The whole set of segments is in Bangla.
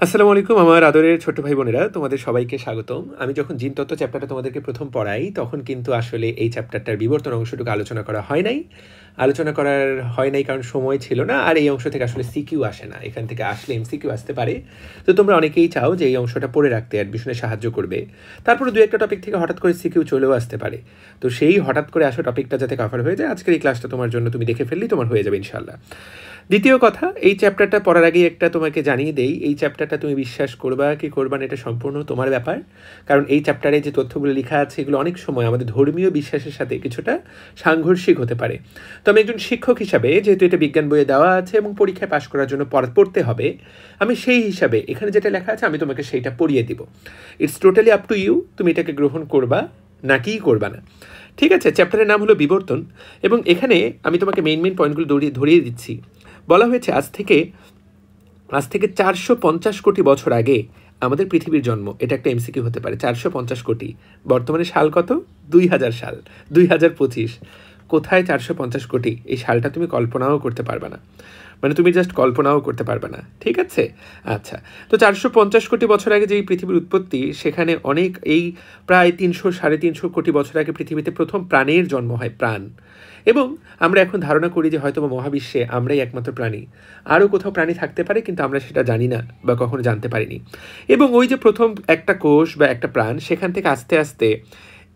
আসসালামু আলাইকুম আমার আদরের ছোট ভাই বোনেরা, তোমাদের সবাইকে স্বাগতম। আমি যখন জিনতত্ত্ব চ্যাপ্টারটা তোমাদেরকে প্রথম পড়াই তখন কিন্তু আসলে এই চ্যাপ্টারটার বিবর্তন অংশটুকু আলোচনা করা হয় নাই কারণ সময় ছিল না, আর এই অংশ থেকে আসলে সিকিউ আসে না। এখান থেকে আসলে এমসিকিউ আসতে পারে। তো তোমরা অনেকেই চাও যে এই অংশটা পড়ে রাখতে, অ্যাডমিশনে সাহায্য করবে। তারপরে দু একটা টপিক থেকে হঠাৎ করে সিকিউ চলেও আসতে পারে। তো সেই হঠাৎ করে আসা টপিকটা যাতে কভার হয়ে যায়, আজকের এই ক্লাসটা তোমার জন্য, তুমি দেখে ফেললেই তোমার হয়ে যাবে ইনশাল্লাহ। দ্বিতীয় কথা, এই চ্যাপ্টারটা পড়ার আগেই একটা তোমাকে জানিয়ে দেই, এই চ্যাপ্টারটা তুমি বিশ্বাস করবা কি করবা না এটা সম্পূর্ণ তোমার ব্যাপার। কারণ এই চ্যাপ্টারে যে তথ্যগুলো লেখা আছে এগুলো অনেক সময় আমাদের ধর্মীয় বিশ্বাসের সাথে কিছুটা সাংঘর্ষিক হতে পারে। তো আমি একজন শিক্ষক হিসাবে, যেহেতু এটা বিজ্ঞান বইয়ে দেওয়া আছে এবং পরীক্ষায় পাশ করার জন্য পড়তে হবে, আমি সেই হিসাবে এখানে যেটা লেখা আছে আমি তোমাকে সেইটা পড়িয়ে দিব। It's totally up to you, তুমি এটাকে গ্রহণ করবা নাকি করবা না। ঠিক আছে, চ্যাপ্টারের নাম হলো বিবর্তন, এবং এখানে আমি তোমাকে মেইন পয়েন্টগুলো ধরিয়ে দিচ্ছি। বলা হয়েছে আজ থেকে 450 কোটি বছর আগে আমাদের পৃথিবীর জন্ম। এটা একটা এমসিকিউ হতে পারে। 450 কোটি, বর্তমানে সাল কত? 2000 সাল, 2025। কোথায় 450 কোটি? এই সালটা তুমি কল্পনাও করতে পারবে না, মানে তুমি জাস্ট কল্পনাও করতে পারবে না। ঠিক আছে, আচ্ছা। তো 450 কোটি বছর আগে যেই পৃথিবীর উৎপত্তি, সেখানে অনেক, এই প্রায় 300-350 কোটি বছর আগে পৃথিবীতে প্রথম প্রাণের জন্ম হয়, প্রাণ। এবং আমরা এখন ধারণা করি যে হয়তো মহাবিশ্বে আমরাই একমাত্র প্রাণী, আরও কোথাও প্রাণী থাকতে পারে, কিন্তু আমরা সেটা জানি না বা কখনো জানতে পারিনি। এবং ওই যে প্রথম একটা কোষ বা একটা প্রাণ, সেখান থেকে আস্তে আস্তে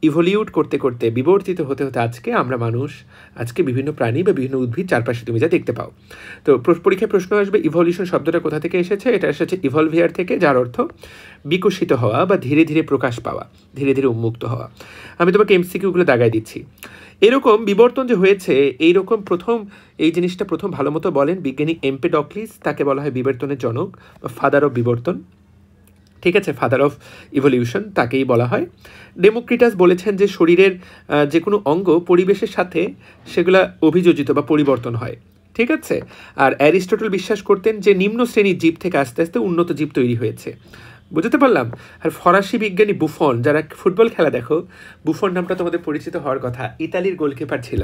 ইভলিউট করতে করতে, বিবর্তিত হতে হতে আজকে আমরা মানুষ, আজকে বিভিন্ন প্রাণী বা বিভিন্ন উদ্ভিদ চারপাশে তুমি যা দেখতে পাও। তো পরীক্ষায় প্রশ্ন আসবে ইভলিউশন শব্দটা কোথা থেকে এসেছে। এটা এসেছে ইভলভিয়ার থেকে, যার অর্থ বিকশিত হওয়া বা ধীরে ধীরে প্রকাশ পাওয়া, ধীরে ধীরে উন্মুক্ত হওয়া। আমি তোমাকে এমসিকিউগুলো দাগাই দিচ্ছি। এরকম বিবর্তন যে হয়েছে, এইরকম এই জিনিসটা প্রথম ভালো মতো বলেন বিজ্ঞানী এম্পেডক্লিস। তাকে বলা হয় বিবর্তনের জনক বা ফাদার অফ বিবর্তন। ঠিক আছে, ফাদার অফ ইভলিউশন তাকেই বলা হয়। ডেমোক্রিটাস বলেছেন যে শরীরের যে কোনো অঙ্গ পরিবেশের সাথে সেগুলা অভিযোজিত বা পরিবর্তন হয়। ঠিক আছে, আর অ্যারিস্টটল বিশ্বাস করতেন যে নিম্ন শ্রেণীর জীব থেকে আস্তে আস্তে উন্নত জীব তৈরি হয়েছে। বুঝতে পারলাম। আর ফরাসি বিজ্ঞানী বুফন, যারা ফুটবল খেলা দেখো, বুফন নামটা তোমাদের পরিচিত হওয়ার কথা, ইতালির গোলকিপার ছিল।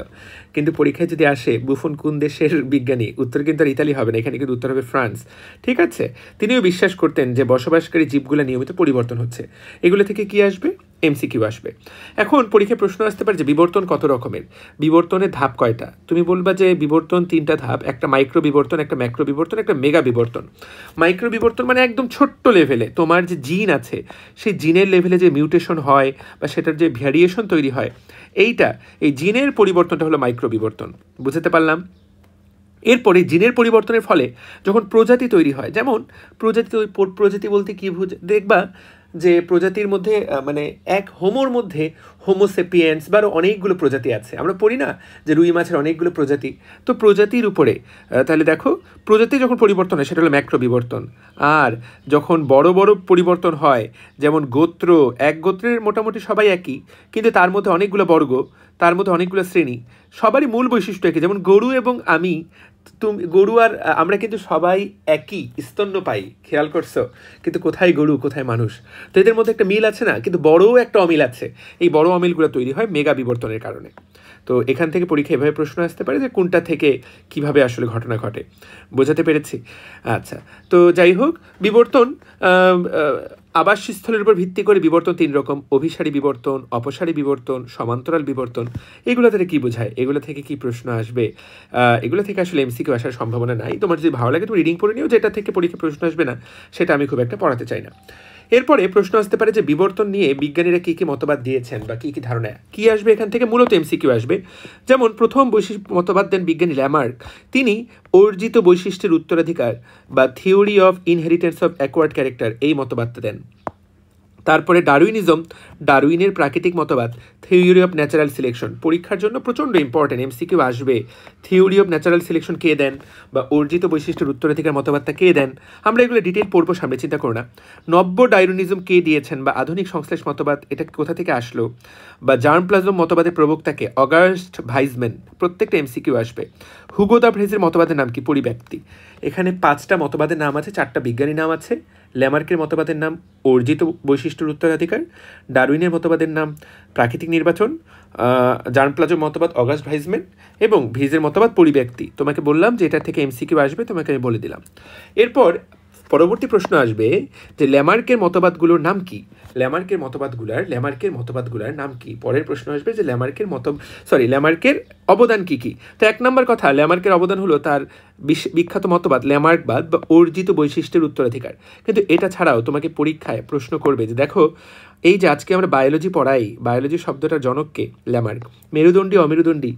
কিন্তু পরীক্ষায় যদি আসে বুফন কোন দেশের বিজ্ঞানী, উত্তর কিন্তু আর ইতালি হবে না, এখানে কিন্তু উত্তর হবে ফ্রান্স। ঠিক আছে, তিনিও বিশ্বাস করতেন যে বসবাসকারী জীবগুলো নিয়মিত পরিবর্তন হচ্ছে। এগুলো থেকে কি আসবে? এমসিকিউ আসবে। এখন পরীক্ষায় প্রশ্ন আসতে পারে যে বিবর্তন কত রকমের, বিবর্তনের ধাপ কয়টা। তুমি বলবা যে বিবর্তন 3টা ধাপ, একটা মাইক্রো বিবর্তন, একটা ম্যাক্রো বিবর্তন, একটা মেগা বিবর্তন। মাইক্রো বিবর্তন মানে একদম ছোট্ট লেভেলে তোমার যে জিন আছে সেই জিনের লেভেলে যে মিউটেশন হয় বা সেটার যে ভ্যারিয়েশন তৈরি হয়, এই জিনের পরিবর্তনটা হলো মাইক্রো বিবর্তন। বুঝতে পারলাম। এরপরে জিনের পরিবর্তনের ফলে যখন প্রজাতি তৈরি হয়, যেমন প্রজাতি বলতে কি দেখবা যে প্রজাতির মধ্যে মানে এক হোমোর মধ্যে হোমোসেপিয়েন্স বা আরও অনেকগুলো প্রজাতি আছে। আমরা পড়ি না যে রুই মাছের অনেকগুলো প্রজাতি। তো প্রজাতির উপরে তাহলে দেখো, প্রজাতি যখন পরিবর্তন হয় সেটা হলো ম্যাক্রো বিবর্তন। আর যখন বড় বড় পরিবর্তন হয়, যেমন গোত্র, এক গোত্রের মোটামুটি সবাই একই, কিন্তু তার মধ্যে অনেকগুলো বর্গ, তার মধ্যে অনেকগুলো শ্রেণী, সবারই মূল বৈশিষ্ট্য একই, যেমন গরু এবং গরু আর আমরা কিন্তু সবাই একই স্তন্যপায়ী, খেয়াল করছো? কিন্তু কোথায় গরু, কোথায় মানুষ? তো এদের মধ্যে একটা মিল আছে না, কিন্তু বড়ও একটা অমিল আছে। এই বড় অমিলগুলো তৈরি হয় মেগা বিবর্তনের কারণে। তো এখান থেকে পরীক্ষা এভাবে প্রশ্ন আসতে পারে যে কোনটা থেকে কিভাবে আসলে ঘটনা ঘটে। বোঝাতে পেরেছি? আচ্ছা, তো যাই হোক, বিবর্তন আবাসস্থলের উপর ভিত্তি করে বিবর্তন 3 রকম: অভিসারী বিবর্তন, অপসারী বিবর্তন, সমান্তরাল বিবর্তন। এগুলো থেকে কী বোঝায়, এগুলো থেকে কি প্রশ্ন আসবে? এগুলো থেকে আসলে এমসিকিউ আসার সম্ভাবনা নাই। তোমার যদি ভালো লাগে তুমি রিডিং পড়ে নিও, যেটা থেকে পরীক্ষা প্রশ্ন আসবে না সেটা আমি খুব একটা পড়াতে চাই না। এরপরে প্রশ্ন আসতে পারে যে বিবর্তন নিয়ে বিজ্ঞানীরা কী কী মতবাদ দিয়েছেন বা কী কী ধারণা। কী আসবে এখান থেকে? মূলত এমসিকিউ আসবে। যেমন প্রথম মতবাদ দেন বিজ্ঞানী ল্যামার্ক। তিনি অর্জিত বৈশিষ্ট্যের উত্তরাধিকার বা theory of inheritance of acquired character, এই মতবাদটা দেন। তারপরে ডারউইনিজম, ডারউইনের প্রাকৃতিক মতবাদ, থিওরি অফ ন্যাচারাল সিলেকশন। পরীক্ষার জন্য প্রচণ্ড ইম্পর্টেন্ট, এমসিকিউ আসবে। থিওরি অফ ন্যাচারাল সিলেকশন কে দেন, বা অর্জিত বৈশিষ্ট্যের উত্তরাধিকার মতবাদটা কে দেন, আমরা এগুলো ডিটেল পড়বো সামনে, চিন্তা করো না। নব্য ডারউইনিজম কে দিয়েছেন, বা আধুনিক সংশ্লেষ মতবাদ এটা কোথা থেকে আসলো, বা জার্মপ্লাজম মতবাদের প্রবক্তাকে, অগাস্ট ভাইজম্যান। প্রত্যেকটা এমসিকিউ আসবে। হুগো দ্য ভ্রেজের মতবাদের নাম কি? পরিব্যক্তি। এখানে 5টা মতবাদের নাম আছে, 4টা বিজ্ঞানী নাম আছে। ল্যামার্কের মতবাদের নাম অর্জিত বৈশিষ্ট্যের উত্তরাধিকার, ডারউইনের মতবাদের নাম প্রাকৃতিক নির্বাচন, জার্মপ্লাজম মতবাদ অগাস্ট ভাইজম্যান, এবং ভিজের মতবাদ পরিব্যক্তি। তোমাকে বললাম যে এটা থেকে এমসিকিউ আসবে, তোমাকে আমি বলে দিলাম। এরপর পরবর্তী প্রশ্ন আসবে যে ল্যামার্কের মতবাদগুলোর নাম কি। ল্যামার্কের নাম কি। পরের প্রশ্ন আসবে যে ল্যামার্কের অবদান কি কি। তো 1 নম্বর কথা, ল্যামার্কের অবদান হলো তার বিখ্যাত মতবাদ ল্যামার্কবাদ বা অর্জিত বৈশিষ্ট্যের উত্তরাধিকার। কিন্তু এটা ছাড়াও তোমাকে পরীক্ষায় প্রশ্ন করবে যে দেখো, এই যে আজকে আমরা বায়োলজি পড়াই, বায়োলজি শব্দটার জনককে ল্যামার্ক। মেরুদণ্ডী অমেরুদণ্ডী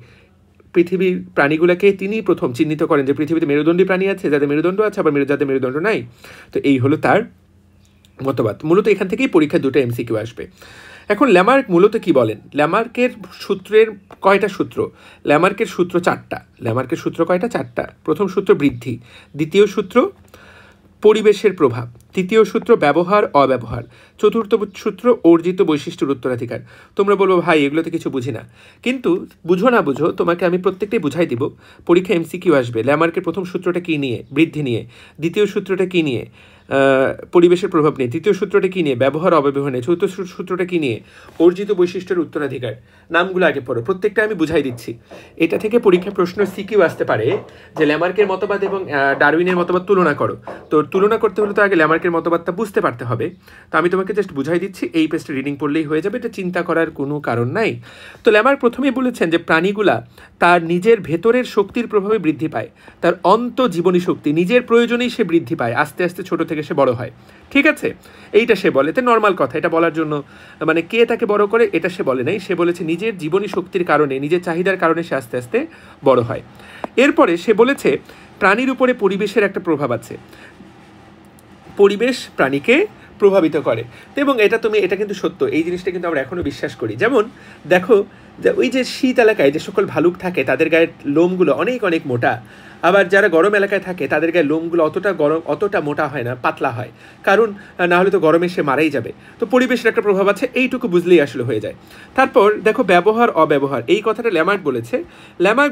পৃথিবীর প্রাণীগুলোকে তিনি প্রথম চিহ্নিত করেন যে পৃথিবীতে মেরুদণ্ডী প্রাণী আছে, যাদের মেরুদণ্ড আছে, আবার যাদের মেরুদণ্ড নাই। তো এই হলো তার মতবাদ। মূলত এখান থেকেই পরীক্ষা 2টা MCQ আসবে। এখন ল্যামার্ক মূলত কি বলেন? ল্যামার্কের সূত্রের কয়টা সূত্র? ল্যামার্কের সূত্র 4টা। ল্যামার্কের সূত্র কয়টা? 4টা। প্রথম সূত্র বৃদ্ধি, দ্বিতীয় সূত্র পরিবেশের প্রভাব, তৃতীয় সূত্র ব্যবহার অব্যবহার, চতুর্থ সূত্র অর্জিত বৈশিষ্ট্যের উত্তরাধিকার। তোমরা বলবো ভাই এগুলোতে কিছু বুঝি না, কিন্তু বুঝো না বুঝো, তোমাকে আমি প্রত্যেকটাই বুঝাই দিব। পরীক্ষা MCQ আসবে ল্যামার্কের প্রথম সূত্রটা কী নিয়ে? বৃদ্ধি নিয়ে। দ্বিতীয় সূত্রটা কী নিয়ে? পরিবেশের প্রভাব নিয়ে। তৃতীয় সূত্রটা কী নিয়ে? ব্যবহার অব্যবহার নিয়ে। চতুর্থ সূত্রটা কী নিয়ে? অর্জিত বৈশিষ্ট্যের উত্তরাধিকার। নামগুলো আগে পড়ো, প্রত্যেকটা আমি বুঝাই দিচ্ছি। এটা থেকে পরীক্ষা প্রশ্ন CQ আসতে পারে যে ল্যামার্কের মতবাদ এবং ডারউইনের মতবাদ তুলনা করো। তো তুলনা করতে হলে তো আগে ল্যামার্কের মতবাদটা বুঝতে পারতে হবে। তো আমি তোমাকে জাস্ট বুঝাই দিচ্ছি, এই পেজটা রিডিং পড়লেই হয়ে যাবে, এটা চিন্তা করার কোনো কারণ নাই। তো ল্যামার্ক প্রথমেই বলেছেন যে প্রাণীগুলা তার নিজের ভেতরের শক্তির প্রভাবে বৃদ্ধি পায়, তার অন্তঃজীবনী শক্তি, নিজের প্রয়োজনেই সে বৃদ্ধি পায়, আস্তে আস্তে ছোট থেকে সে বড় হয়। ঠিক আছে, এইটা সে বলে, এটা নর্মাল কথা। এটা বলার জন্য মানে কে তাকে বড় করে এটা সে বলে নাই, সে বলেছে নিজের জীবনী শক্তির কারণে, নিজের চাহিদার কারণে সে আস্তে আস্তে বড় হয়। এরপরে সে বলেছে প্রাণীর উপরে পরিবেশের একটা প্রভাব আছে, পরিবেশ প্রাণীকে প্রভাবিত করে। এবং এটা কিন্তু সত্য, এই জিনিসটা কিন্তু আমরা এখনও বিশ্বাস করি। যেমন দেখো, যে ওই যে শীত এলাকায় যে সকল ভালুক থাকে তাদের গায়ের লোমগুলো অনেক অনেক মোটা, আবার যারা গরম এলাকায় থাকে তাদের গায়ে লোমগুলো অতটা মোটা হয় না, পাতলা হয়, কারণ না হলে তো গরমে সে মারাই যাবে। তো পরিবেশের একটা প্রভাব আছে, এইটুকু বুঝলেই আসলে হয়ে যায়। তারপর দেখো ব্যবহার অব্যবহার, এই কথাটা ল্যামার্ক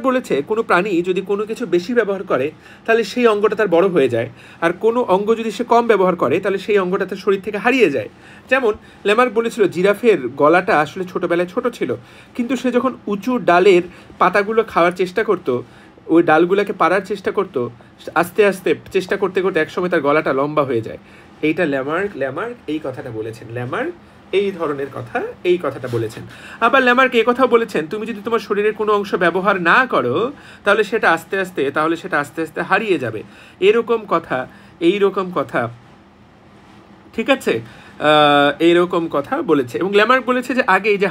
বলেছে কোনো প্রাণী যদি কোনো কিছু বেশি ব্যবহার করে তাহলে সেই অঙ্গটা তার বড় হয়ে যায়, আর কোনো অঙ্গ যদি সে কম ব্যবহার করে তাহলে সেই অঙ্গটা তার শরীর থেকে হারিয়ে যায়। যেমন ল্যামার্ক বলেছিল জিরাফের গলাটা আসলে ছোটোবেলায় ছোট ছিল, কিন্তু সে যখন উঁচু ডালের পাতাগুলো খাওয়ার চেষ্টা করতো, ওই ডালগুলোকে পাড়ার চেষ্টা করতো, আস্তে আস্তে চেষ্টা করতে করতে একসময় তার গলাটা লম্বা হয়ে যায়। এইটা ল্যামার্ক এই কথাটা বলেছেন। ল্যামার্ক এই ধরনের কথা, এই কথাটা বলেছেন। আবার ল্যামার্ক এই কথাও বলেছেন তুমি যদি তোমার শরীরের কোনো অংশ ব্যবহার না করো তাহলে সেটা আস্তে আস্তে হারিয়ে যাবে। এইরকম কথা, ঠিক আছে, এইরকম কথা বলেছে। এবং ল্যামার্ক বলেছে যে আগে এই যে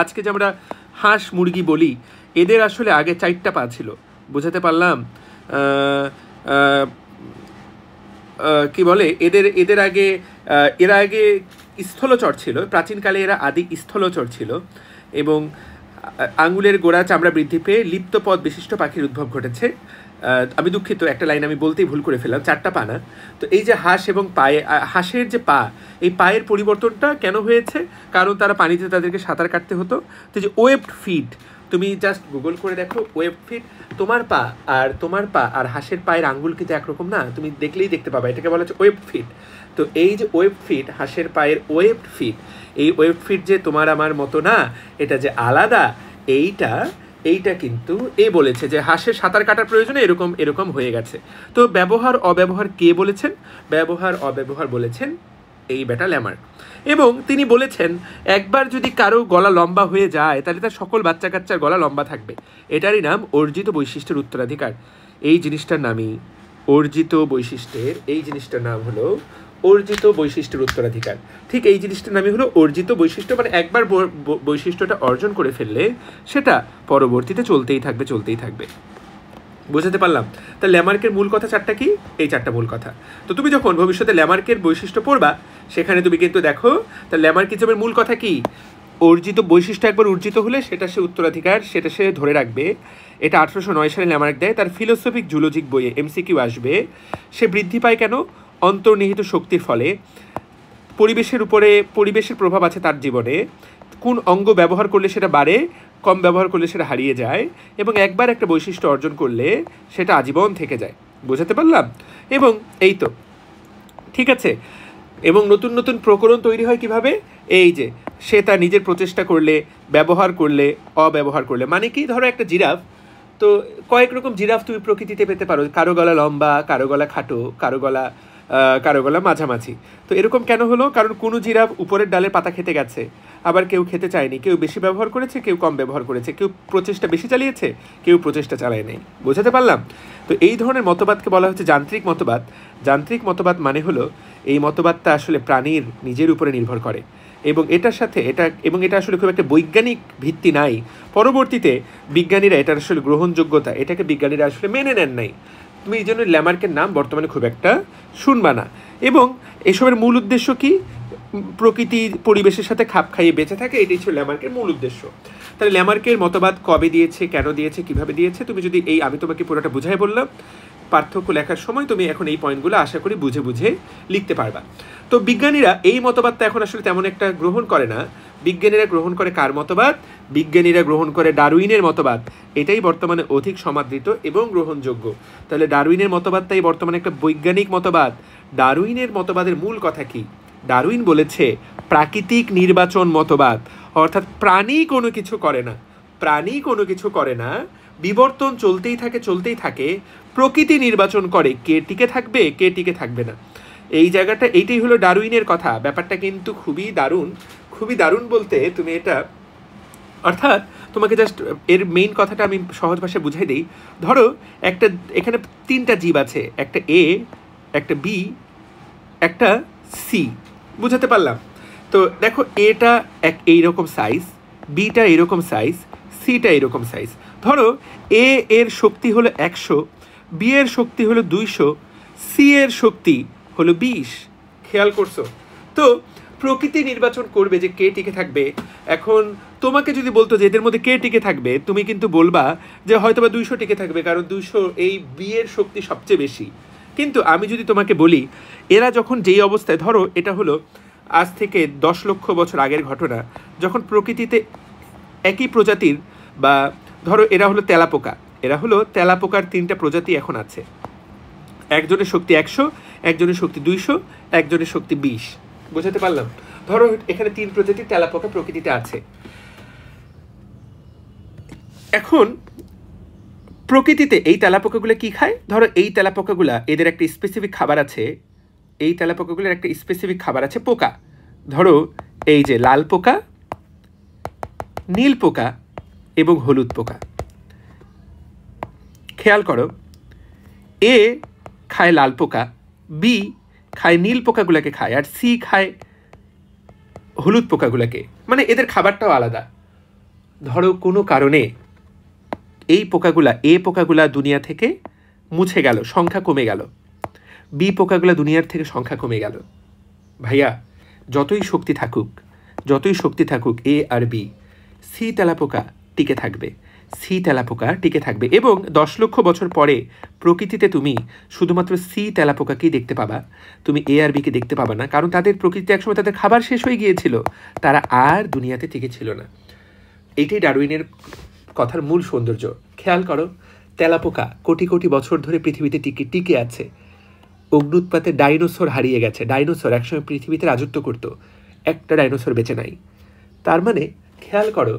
আজকে যে আমরা হাঁস মুরগি বলি, এদের আসলে আগে 4টা পা ছিল। বুঝাতে পারলাম? কি বলে, এরা আগে স্থলচর ছিল, প্রাচীনকালে এরা আদি স্থলচর ছিল, এবং আঙুলের গোড়া চামড়া বৃদ্ধি পেয়ে লিপ্তপদ বিশিষ্ট পাখির উদ্ভব ঘটেছে। আমি দুঃখিত, একটা লাইন আমি বলতেই ভুল করে ফেললাম, 4টা পা না। তো এই যে হাঁস এবং হাঁসের যে পা, এই পায়ের পরিবর্তনটা কেন হয়েছে? কারণ তারা পানিতে তাদেরকে সাঁতার কাটতে হতো। তো যে ওয়েবড ফিট, তুমি জাস্ট গুগল করে দেখো ওয়েব ফিট, তোমার পা আর হাঁসের পায়ের আঙ্গুল কিন্তু একরকম না, তুমি দেখলেই দেখতে পাবা, এটাকে বলা হচ্ছে ওয়েব ফিট। তো এই যে ওয়েব ফিট, হাঁসের পায়ের ওয়েব ফিট, এই ওয়েব ফিট যে তোমার আমার মতো না, এটা যে আলাদা, এইটা কিন্তু বলেছে যে হাঁসের সাঁতার কাটার প্রয়োজনে এরকম হয়ে গেছে। তো ব্যবহার অব্যবহার কে বলেছেন? ব্যবহার অব্যবহার বলেছেন এই বেটা ল্যামার্ক। এবং তিনি বলেছেন একবার যদি কারো গলা লম্বা হয়ে যায় তাহলে তার সকল বাচ্চা কাচ্চার গলা লম্বা থাকবে। এটারই নাম অর্জিত বৈশিষ্ট্যের উত্তরাধিকার। এই জিনিসটার নামই অর্জিত বৈশিষ্ট্যের, এই জিনিসটার নাম হলো অর্জিত বৈশিষ্ট্যের উত্তরাধিকার। ঠিক এই জিনিসটার নামই হলো অর্জিত বৈশিষ্ট্য, মানে একবার বৈশিষ্ট্যটা অর্জন করে ফেললে সেটা পরবর্তীতে চলতেই থাকবে। বুঝতে পারলাম? তা ল্যামার্কের মূল কথা 4টা কি? এই 4টা মূল কথা। তো তুমি যখন ভবিষ্যতে ল্যামার্কের বৈশিষ্ট্য পড়বা, সেখানে তুমি কিন্তু দেখো তা ল্যামার্কিজমের মূল কথা কি? অর্জিত বৈশিষ্ট্য একবার অর্জিত হলে সেটা সে উত্তরাধিকার, সেটা সে ধরে রাখবে। এটা 1809 সালে ল্যামার্ক দেয়, তার ফিলোসফিক জুলজিক বইয়ে MCQ আসবে। সে বৃদ্ধি পায় কেন? অন্তর্নিহিত শক্তির ফলে। পরিবেশের প্রভাব আছে তার জীবনে। কোন অঙ্গ ব্যবহার করলে সেটা বাড়ে, কম ব্যবহার করলে সেটা হারিয়ে যায়, এবং একবার একটা বৈশিষ্ট্য অর্জন করলে সেটা আজীবন থেকে যায়। বোঝাতে পারলাম? এবং এই তো ঠিক আছে। এবং নতুন নতুন প্রকরণ তৈরি হয় কিভাবে? এই যে সে তার নিজের প্রচেষ্টা করলে, ব্যবহার করলে, অব্যবহার করলে। মানে কি, ধরো একটা জিরাফ, তো কয়েক রকম জিরাফ তুমি প্রকৃতিতে পেতে পারো। কারো গলা লম্বা, কারো গলা খাটো, কারো গলা কারো গলা মাঝামাঝি। তো এরকম কেন হলো? কারণ কোনো জিরাফ উপরের ডালের পাতা খেতে গেছে, আবার কেউ খেতে চায়নি, কেউ বেশি ব্যবহার করেছে, কেউ কম ব্যবহার করেছে, কেউ প্রচেষ্টা বেশি চালিয়েছে, কেউ প্রচেষ্টা চালায় নেই। বোঝাতে পারলাম? তো এই ধরনের মতবাদকে বলা হচ্ছে যান্ত্রিক মতবাদ। যান্ত্রিক মতবাদ মানে হলো এই মতবাদটা আসলে প্রাণীর নিজের উপরে নির্ভর করে এবং এটার সাথে এটা আসলে খুব একটা বৈজ্ঞানিক ভিত্তি নাই। পরবর্তীতে বিজ্ঞানীরা এটার আসলে গ্রহণযোগ্যতা, এটাকে বিজ্ঞানীরা আসলে মেনে নেন নাই। তুমি এই জন্য ল্যামার্কের নাম বর্তমানে খুব একটা শুনবা না। এবং এসবের মূল উদ্দেশ্য কি? প্রকৃতি পরিবেশের সাথে খাপ খাইয়ে বেঁচে থাকে, এটাই ছিল ল্যামার্কের মূল উদ্দেশ্য। তাহলে ল্যামার্কের মতবাদ কবে দিয়েছে, কেন দিয়েছে, কিভাবে দিয়েছে, তুমি যদি আমি তোমাকে পুরোটা বুঝাই বললাম, পার্থক্য লেখার সময় তুমি এখন এই পয়েন্টগুলো আশা করি বুঝে বুঝে লিখতে পারবা। তো বিজ্ঞানীরা এই মতবাদটা এখন আসলে তেমন একটা গ্রহণ করে না। বিজ্ঞানীরা গ্রহণ করে কার মতবাদ? বিজ্ঞানীরা গ্রহণ করে ডারউইনের মতবাদ। এটাই বর্তমানে অধিক সমাদৃত এবং গ্রহণযোগ্য। তাহলে ডারউইনের মতবাদটাই বর্তমানে একটা বৈজ্ঞানিক মতবাদ। ডারউইনের মতবাদের মূল কথা কি? ডারউইন বলেছে প্রাকৃতিক নির্বাচন মতবাদ, অর্থাৎ প্রাণী কোনো কিছু করে না, প্রাণী কোনো কিছু করে না, বিবর্তন চলতেই থাকে, প্রকৃতি নির্বাচন করে কে টিকে থাকবে, কে টিকে থাকবে না। এই জায়গাটা, এইটাই হলো ডারউইনের কথা। ব্যাপারটা কিন্তু খুবই দারুণ, খুবই দারুণ বলতে তুমি এটা, অর্থাৎ তোমাকে জাস্ট এর মেইন কথাটা আমি সহজ ভাষায় বুঝাই দিই। ধরো একটা, এখানে 3টা জীব আছে, একটা এ, একটা বি, একটা সি। বুঝাতে পারলাম? তো দেখো, এটা এইরকম সাইজ, বিটা এরকম সাইজ, সিটা এরকম সাইজ। ধরো এর শক্তি হলো 100, বি এর শক্তি হলো 200, সি এর শক্তি হলো 20। খেয়াল করছো? তো প্রকৃতি নির্বাচন করবে যে কে টিকে থাকবে। এখন তোমাকে যদি বলতো যে এদের মধ্যে কে টিকে থাকবে, তুমি কিন্তু বলবা যে হয়তোবা 200 টিকে থাকবে, কারণ 200 এই বি এর শক্তি সবচেয়ে বেশি। কিন্তু আমি যদি তোমাকে বলি এরা যখন যেই অবস্থায়, ধরো এটা হলো আজ থেকে 10 লক্ষ বছর আগের ঘটনা, যখন প্রকৃতিতে একই প্রজাতির, বা ধরো এরা হলো তেলাপোকা, তেলাপোকার 3টা প্রজাতি এখন আছে। একজনের শক্তি 100, একজনের শক্তি 200, একজনের শক্তি 20। বোঝাতে পারলাম? ধরো এখানে 3 প্রজাতির তেলাপোকা প্রকৃতিতে আছে। এখন প্রকৃতিতে এই তেলাপোকাগুলো কি খায়? ধরো এই তেলাপোকাগুলা, এদের একটা স্পেসিফিক খাবার আছে, এই তেলাপোকাগুলোর একটা স্পেসিফিক খাবার আছে পোকা। ধরো এই যে লাল পোকা, নীল পোকা এবং হলুদ পোকা। খেয়াল করো, এ খায় লাল পোকা, বি খায় নীল পোকাগুলোকে খায়, আর সি খায় হলুদ পোকাগুলোকে। মানে এদের খাবারটাও আলাদা। ধরো কোনো কারণে এই পোকাগুলা দুনিয়া থেকে মুছে গেল, সংখ্যা কমে গেল, বি পোকাগুলা দুনিয়ার থেকে সংখ্যা কমে গেল। ভাইয়া, যতই শক্তি থাকুক এ আর বি, সি তেলাপোকা টিকে থাকবে। এবং 10 লক্ষ বছর পরে প্রকৃতিতে তুমি শুধুমাত্র সি তেলাপোকাকেই দেখতে পাবা, তুমি এ আর বিকে দেখতে পাবা না, কারণ তাদের প্রকৃতিতে একসময় তাদের খাবার শেষ হয়ে গিয়েছিল, তারা আর দুনিয়াতে টিকে ছিল না। এইটাই ডারউইনের কথার মূল সৌন্দর্য। খেয়াল করো, তেলাপোকা কোটি কোটি বছর ধরে পৃথিবীতে টিকে আছে। অগ্নুৎপাতে ডাইনোসর হারিয়ে গেছে। ডাইনোসর একসময় পৃথিবীতে রাজত্ব করতো, একটা ডাইনোসর বেঁচে নাই। তার মানে খেয়াল করো,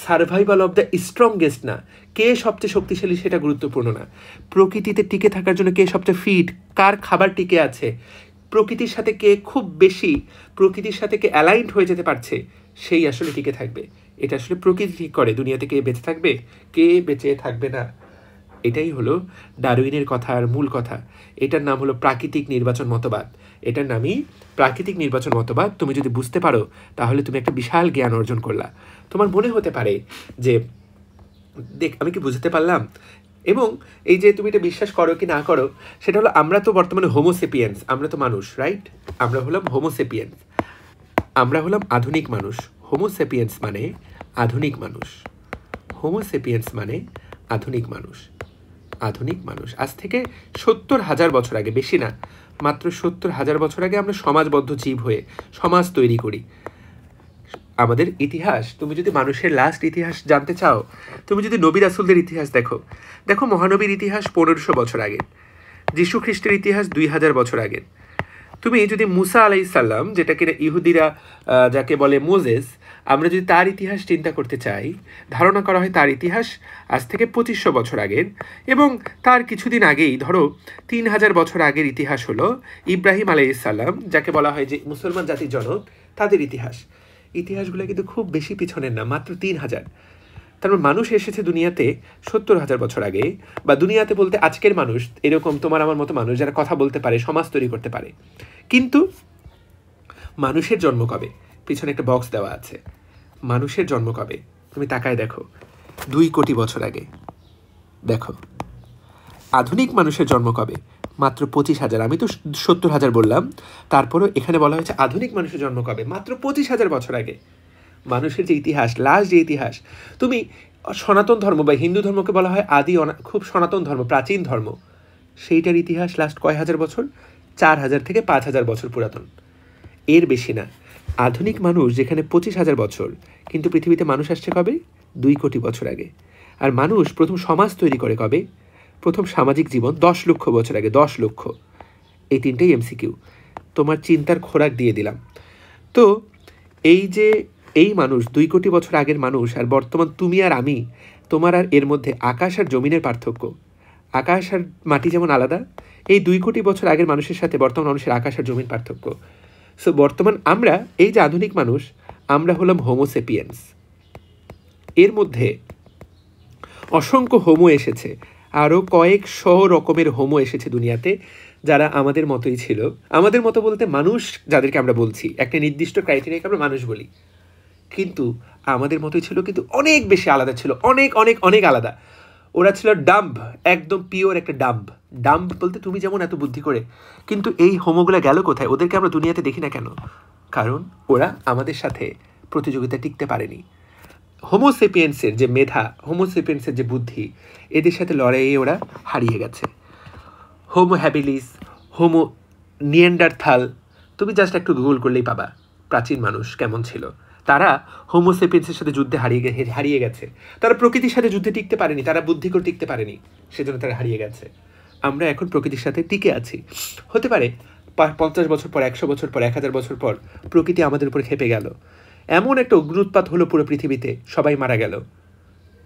সার্ভাইভাল অফ দ্য স্ট্রংগেস্ট না, কে সবচেয়ে শক্তিশালী সেটা গুরুত্বপূর্ণ না। প্রকৃতিতে টিকে থাকার জন্য কে সবচেয়ে ফিট, কার খাবার টিকে আছে, প্রকৃতির সাথে কে খুব বেশি, প্রকৃতির সাথে কে অ্যালাইন্ড হয়ে যেতে পারছে, সেই আসলে টিকে থাকবে। এটা আসলে প্রকৃতি ঠিক করে দুনিয়াতে কে বেঁচে থাকবে, কে বেঁচে থাকবে না। এটাই হলো ডারউইনের কথার মূল কথা। এটার নাম হলো প্রাকৃতিক নির্বাচন মতবাদ। এটার নামই প্রাকৃতিক নির্বাচন মতবাদ। তুমি যদি বুঝতে পারো তাহলে তুমি একটা বিশাল জ্ঞান অর্জন করলা। তোমার মনে হতে পারে যে দেখ আমি কি বুঝতে পারলাম। এবং এই যে তুমি এটা বিশ্বাস করো কি না করো, সেটা হলো আমরা তো বর্তমানে হোমোসেপিয়েন্স, আমরা তো মানুষ, রাইট? আমরা হলাম হোমোসেপিয়েন্স, আমরা হলাম আধুনিক মানুষ। হোমোসেপিয়েন্স মানে আধুনিক মানুষ, হোমোসেপিয়েন্স মানে আধুনিক মানুষ। আজ থেকে 70,000 বছর আগে, বেশি না, মাত্র 70,000 বছর আগে আমরা সমাজবদ্ধ জীব হয়ে সমাজ তৈরি করি। আমাদের ইতিহাস, তুমি যদি মানুষের লাস্ট ইতিহাস জানতে চাও, তুমি যদি নবী রাসূলদের ইতিহাস দেখো মহানবীর ইতিহাস 1500 বছর আগে, যীশু খ্রিস্টের ইতিহাস 2000 বছর আগে। তুমি যদি মুসা আলাইহিস সালাম, যেটা কিনা ইহুদিরা যাকে বলে মোজেস, আমরা যদি তার ইতিহাস চিন্তা করতে চাই, ধারণা করা হয় তার ইতিহাস আজ থেকে 2500 বছর আগের, এবং তার কিছুদিন আগেই ধরো 3000 বছর আগের ইতিহাস হলো ইব্রাহিম আলাইহিসসালাম, যাকে বলা হয় যে মুসলমান জাতির জনক, তাদের ইতিহাস। ইতিহাসগুলো কিন্তু খুব বেশি পিছনের না, মাত্র 3000। তারপর মানুষ এসেছে দুনিয়াতে 70,000 বছর আগে, বা দুনিয়াতে বলতে আজকের মানুষ, এরকম তোমার আমার মতো মানুষ যারা কথা বলতে পারে, সমাজ তৈরি করতে পারে। কিন্তু মানুষের জন্ম কবে? পিছনে একটা বক্স দেওয়া আছে। মানুষের জন্ম কবে? তুমি তাকায় দেখো, 2 কোটি বছর আগে। দেখো আধুনিক মানুষের জন্ম কবে? মাত্র 25,000। আমি তো 70,000 বললাম, তারপরও এখানে বলা হয়েছে আধুনিক মানুষের জন্ম কবে? মাত্র 25,000 বছর আগে। মানুষের যে ইতিহাস, লাস্ট যে ইতিহাস, তুমি সনাতন ধর্ম বা হিন্দু ধর্মকে বলা হয় আদি, খুব সনাতন ধর্ম, প্রাচীন ধর্ম, সেইটার ইতিহাস লাস্ট কয় হাজার বছর? 4000 থেকে 5000 বছর পুরাতন, এর বেশি না। আধুনিক মানুষ যেখানে 25,000 বছর, কিন্তু পৃথিবীতে মানুষ আসছে কবে? 2 কোটি বছর আগে। আর মানুষ প্রথম সমাজ তৈরি করে কবে? প্রথম সামাজিক জীবন 10 লক্ষ বছর আগে। 10 লক্ষ। এই তিনটেই এমসিকিউ, তোমার চিন্তার খোরাক দিয়ে দিলাম। তো এই যে এই মানুষ, 2 কোটি বছর আগের মানুষ, আর বর্তমান তুমি আর আমি, তোমার আর এর মধ্যে আকাশ আর জমিনের পার্থক্য। আকাশ আর মাটি যেমন আলাদা, এই 2 কোটি বছর আগের মানুষের সাথে বর্তমান মানুষের আকাশ আর জমিন পার্থক্য। সো বর্তমান আমরা, এই যে আধুনিক মানুষ, আমরা হলাম হোমোসেপিয়েন্স। এর মধ্যে অসংখ্য হোমো এসেছে, আরও কয়েকশো রকমের হোমো এসেছে দুনিয়াতে, যারা আমাদের মতোই ছিল। আমাদের মতো বলতে মানুষ যাদেরকে আমরা বলছি, একটা নির্দিষ্ট ক্রাইটেরিয়াকে আমরা মানুষ বলি, কিন্তু আমাদের মতোই ছিল, কিন্তু অনেক বেশি আলাদা ছিল, অনেক অনেক অনেক আলাদা। ওরা ছিল ডাম্ব, একদম পিওর একটা ডাম্ব। ডাম্ব বলতে তুমি যেমন এত বুদ্ধি করে, কিন্তু এই হোমোগুলা গেল কোথায়? ওদেরকে আমরা দুনিয়াতে দেখি না কেন? কারণ ওরা আমাদের সাথে প্রতিযোগিতা টিকতে পারেনি। হোমোসেপিয়েন্সের যে মেধা, হোমোসেপিয়েন্সের যে বুদ্ধি, এদের সাথে লড়াইয়ে ওরা হারিয়ে গেছে। হোমো হ্যাবিলিস, হোমো নিয়েন্ডারথাল, তুমি জাস্ট একটু গুগল করলেই পাবা প্রাচীন মানুষ কেমন ছিল। তারা হোমোসেপিয়েন্সের সাথে যুদ্ধে হারিয়ে গেছে। তারা প্রকৃতির সাথে যুদ্ধে টিকতে পারেনি, তারা বুদ্ধি করে টিকতে পারেনি, সেজন্য তারা হারিয়ে গেছে। আমরা এখন প্রকৃতির সাথে টিকে আছি। হতে পারে 50 বছর পর, 100 বছর পর, 1000 বছর পর প্রকৃতি আমাদের উপর খেপে গেল, এমন একটা অগ্নুৎপাত হলো পুরো পৃথিবীতে, সবাই মারা গেল,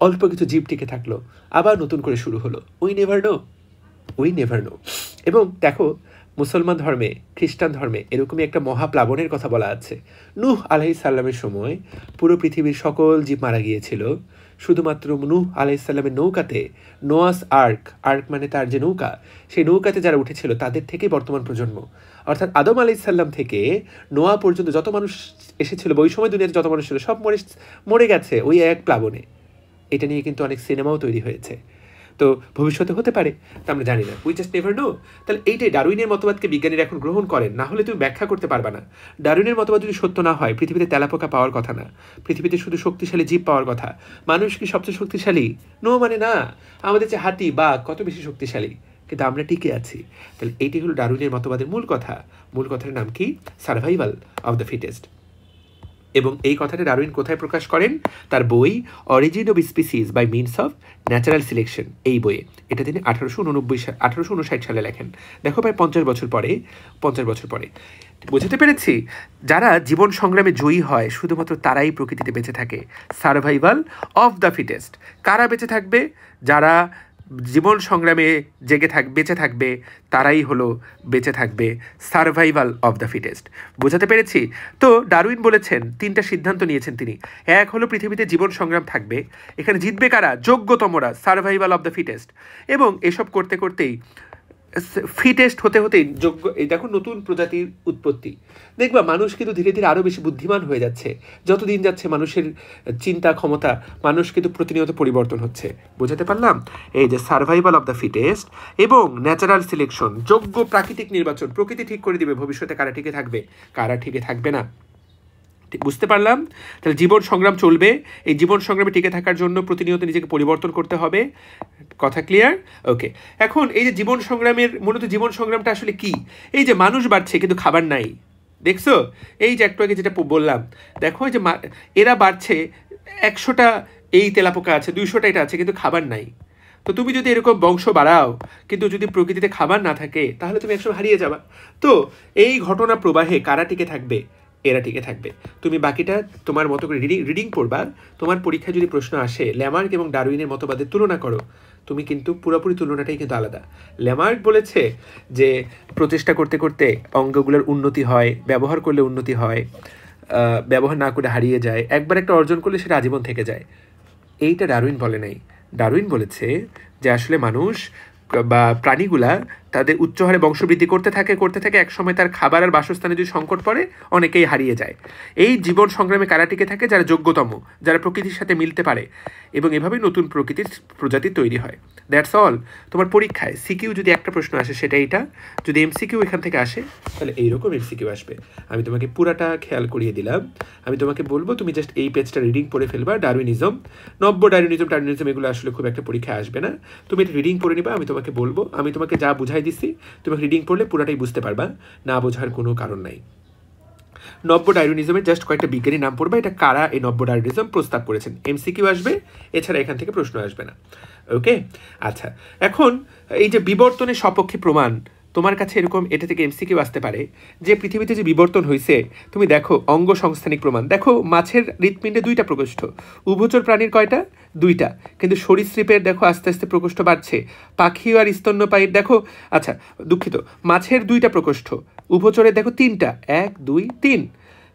অল্প কিছু জীব টিকে থাকলো, আবার নতুন করে শুরু হলো। We never know. এবং দেখো, মুসলমান ধর্মে, খ্রিস্টান ধর্মে এরকমই একটা মহাপ্লাবনের কথা বলা আছে। নূহ আলাইহিসসালামের সময় পুরো পৃথিবীর সকল জীব মারা গিয়েছিল, শুধুমাত্র নূহ আলাইহিসসালামের নৌকাতে, নোয়াস আর্ক, আর্ক মানে তার যে নৌকা, সেই নৌকাতে যারা উঠেছিল তাদের থেকে বর্তমান প্রজন্ম, অর্থাৎ আদম আলাইহিসসালাম থেকে নোয়া পর্যন্ত যত মানুষ এসেছিল, ওই সময় দুনিয়াতে যত মানুষ ছিল, সব মরে গেছে ওই এক প্লাবনে। এটা নিয়ে কিন্তু অনেক সিনেমাও তৈরি হয়েছে। তো ভবিষ্যতে হতে পারে, তা আমরা জানি না, উই জাস্ট নেভার নো। তাহলে এইটাই ডারউইনের মতবাদকে বিজ্ঞানীরা এখন গ্রহণ করেন, না হলে তুমি ব্যাখ্যা করতে পারবা না। ডারউইনের মতবাদ যদি সত্য না হয়, পৃথিবীতে তেলাপোকা পাওয়ার কথা না, পৃথিবীতে শুধু শক্তিশালী জীব পাওয়ার কথা। মানুষ কি সবচেয়ে শক্তিশালী? নো, মানে না। আমাদের যে হাতি, বাঘ কত বেশি শক্তিশালী, কিন্তু আমরা টিকে আছি। তাহলে এইটি হলো ডারউইনের মতবাদের মূল কথা। মূল কথার নাম কি? Survival of the fittest. এবং এই কথাটা ডারউইন কোথায় প্রকাশ করেন? তার বই origin of species by means of natural selection, এই বইয়ে। এটা তিনি 1859 সালে লেখেন। দেখো প্রায় 50 বছর পরে। বুঝতে পেরেছি, যারা জীবন সংগ্রামে জয়ী হয় শুধুমাত্র তারাই প্রকৃতিতে বেঁচে থাকে। Survival of the fittest. কারা বেঁচে থাকবে? যারা জীবন সংগ্রামে বেঁচে থাকবে, তারাই হলো বেঁচে থাকবে। Survival of the fittest. বোঝাতে পেরেছি? তো ডারউইন বলেছেন, 3টা সিদ্ধান্ত নিয়েছেন তিনি। এক হলো পৃথিবীতে জীবন সংগ্রাম থাকবে, এখানে জিতবে কারা? যোগ্যতমরা, সার্ভাইভাল অফ দ্য ফিটেস্ট। এবং এসব করতে করতেই, ফিটেস্ট হতে হতেই যোগ্য, এই দেখো নতুন প্রজাতির উৎপত্তি। দেখবা মানুষ কিন্তু ধীরে ধীরে আরও বেশি বুদ্ধিমান হয়ে যাচ্ছে, যত দিন যাচ্ছে মানুষের চিন্তা ক্ষমতা, মানুষ কিন্তু প্রতিনিয়ত পরিবর্তন হচ্ছে। বোঝাতে পারলাম? এই যে সার্ভাইভাল অফ দ্য ফিটেস্ট এবং ন্যাচারাল সিলেকশন, যোগ্য প্রাকৃতিক নির্বাচন। প্রকৃতি ঠিক করে দিবে ভবিষ্যতে কারা টিকে থাকবে, কারা টিকে থাকবে না। বুঝতে পারলাম? তাহলে জীবন সংগ্রাম চলবে। এই জীবন সংগ্রামে টিকে থাকার জন্য প্রতিনিয়ত নিজেকে পরিবর্তন করতে হবে। কথা ক্লিয়ার? ওকে। এখন এই যে জীবন সংগ্রামের, মূলত জীবন সংগ্রামটা আসলে কি? এই যে মানুষ বাড়ছে কিন্তু খাবার নাই, দেখছো? এই যে একটু আগে যেটা বললাম, দেখো যে এরা বাড়ছে, 100টা এই তেলাপোকা আছে, 200টা এটা আছে, কিন্তু খাবার নাই। তো তুমি যদি এরকম বংশ বাড়াও, কিন্তু যদি প্রকৃতিতে খাবার না থাকে, তাহলে তুমি একসময় হারিয়ে যাবা। তো এই ঘটনা প্রবাহে কারা টিকে থাকবে? এরা টিকে থাকবে। তুমি বাকিটা তোমার মতো করে রিডিং পড়বা। তোমার পরীক্ষায় যদি প্রশ্ন আসে ল্যামার্ক এবং ডারউইনের মতবাদের তুলনা করো, তুমি কিন্তু পুরোপুরি তুলনাটাই কিন্তু আলাদা। ল্যামার্ক বলেছে যে প্রচেষ্টা করতে করতে অঙ্গগুলোর উন্নতি হয়, ব্যবহার করলে উন্নতি হয়, ব্যবহার না করে হারিয়ে যায়, একবার একটা অর্জন করলে সেটা আজীবন থেকে যায়। এইটা ডারউইন বলে নাই। ডারউইন বলেছে যে আসলে মানুষ বা প্রাণীগুলা তাদের উচ্চ হারে বংশবৃদ্ধি করতে থাকে, একসময় তার খাবার আর বাসস্থানে যদি সংকট পড়ে অনেকেই হারিয়ে যায়। এই জীবন সংগ্রামে কারা টিকে থাকে? যারা যোগ্যতম, যারা প্রকৃতির সাথে মিলতে পারে, এবং এভাবেই নতুন প্রকৃতির প্রজাতি তৈরি হয়। That's all. তোমার পরীক্ষায় সিকিউ যদি একটা প্রশ্ন আসে সেটা এইটা, যদি এমসিকিউ এখান থেকে আসে তাহলে এইরকম এমসিকিউ আসবে। আমি তোমাকে পুরাটা খেয়াল করিয়ে দিলাম। আমি তোমাকে বলবো তুমি জাস্ট এই পেজটা রিডিং পড়ে ফেলবা। ডারউইনিজম, নব্য ডারউইনিজম এগুলো আসলে খুব একটা পরীক্ষায় আসবে না। তুমি এটা রিডিং পড়ে নিবা। আমি তোমাকে বলবো, আমি তোমাকে যা বুঝাই দিচ্ছি তুমি রিডিং পড়লে পুরাটাই বুঝতে পারবা, না বোঝার কোনো কারণ নাই। নব্য ডারউইনিজমের জাস্ট কয়েকটা বিজ্ঞানী নাম পড়বে, এটা কারা এই নব্য ডারউইনিজম প্রস্তাব করেছেন। এমসিকিউ আসবে, এছাড়া এখান থেকে প্রশ্ন আসবে না। ওকে, আচ্ছা। এখন এই যে বিবর্তনের সপক্ষে প্রমাণ, তোমার কাছে এরকম এটা থেকে এমসিকিউ আসতে পারে যে পৃথিবীতে যে বিবর্তন হয়েছে, তুমি দেখো অঙ্গ সংস্থানিক প্রমাণ। দেখো মাছের হৃৎপিণ্ডে 2টা প্রকোষ্ঠ, উভচর প্রাণীর কয়টা? 2টা। কিন্তু সরীসৃপের দেখো আস্তে আস্তে প্রকোষ্ঠ বাড়ছে। পাখি আর স্তন্যপায়ীর দেখো, আচ্ছা দুঃখিত, মাছের 2টা প্রকোষ্ঠ, উভচরের দেখো 3টা, 1 2 3।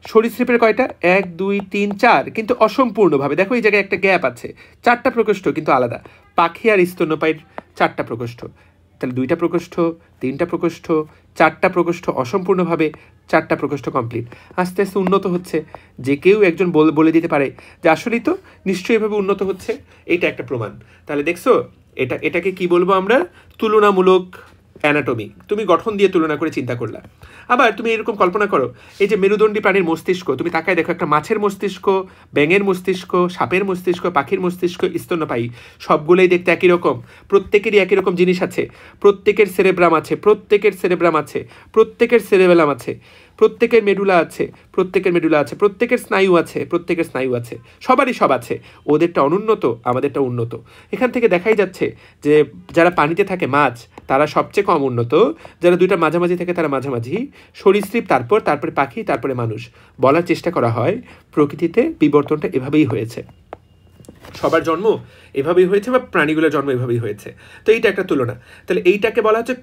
সরীসৃপের কয়টা? 1 2 3 4, কিন্তু অসম্পূর্ণভাবে। দেখো এই জায়গায় একটা গ্যাপ আছে, 4টা প্রকোষ্ঠ কিন্তু আলাদা। পাখি আর স্তন্যপায়ীর 4টা প্রকোষ্ঠ। তাহলে 2টা প্রকোষ্ঠ, 3টা প্রকোষ্ঠ, 4টা প্রকোষ্ঠ অসম্পূর্ণভাবে, 4টা প্রকোষ্ঠ কমপ্লিট। আস্তে আস্তে উন্নত হচ্ছে। যে কেউ একজন বলে দিতে পারে যে আসলেই তো নিশ্চয়ই এভাবে উন্নত হচ্ছে। এইটা একটা প্রমাণ। তাহলে দেখছো এটাকে কি বলবো আমরা? তুলনামূলক অ্যানাটমি। তুমি গঠন দিয়ে তুলনা করে চিন্তা করলা। আবার তুমি এরকম কল্পনা করো, এই যে মেরুদণ্ডী প্রাণীর মস্তিষ্ক, তুমি তাকায় দেখো, একটা মাছের মস্তিষ্ক, ব্যাঙের মস্তিষ্ক, সাপের মস্তিষ্ক, পাখির মস্তিষ্ক, স্তন্যপায়ী, সবগুলোই দেখতে একই রকম। প্রত্যেকেরই একই রকম জিনিস আছে। প্রত্যেকের সেরেব্রাম আছে, প্রত্যেকের সেরেবেলাম আছে, প্রত্যেকের মেডুলা আছে, প্রত্যেকের স্নায়ু আছে, সবারই সব আছে। ওদেরটা অনুন্নত, আমাদেরটা উন্নত। এখান থেকে দেখাই যাচ্ছে যে যারা পানিতে থাকে মাছ, তারা সবচেয়ে কম উন্নত। যারা 2টা মাঝামাঝি থাকে তারা মাঝামাঝি। সরীসৃপ, তারপরে পাখি, তারপরে মানুষ। বলার চেষ্টা করা হয় প্রকৃতিতে বিবর্তনটা এভাবেই হয়েছে। সবার জন্ম এভাবেই হয়েছে, বা প্রাণীগুলোর জন্ম এভাবেই হয়েছে। তো এইটা একটা তুলনা। তাহলে এইটাকে বলা হচ্ছে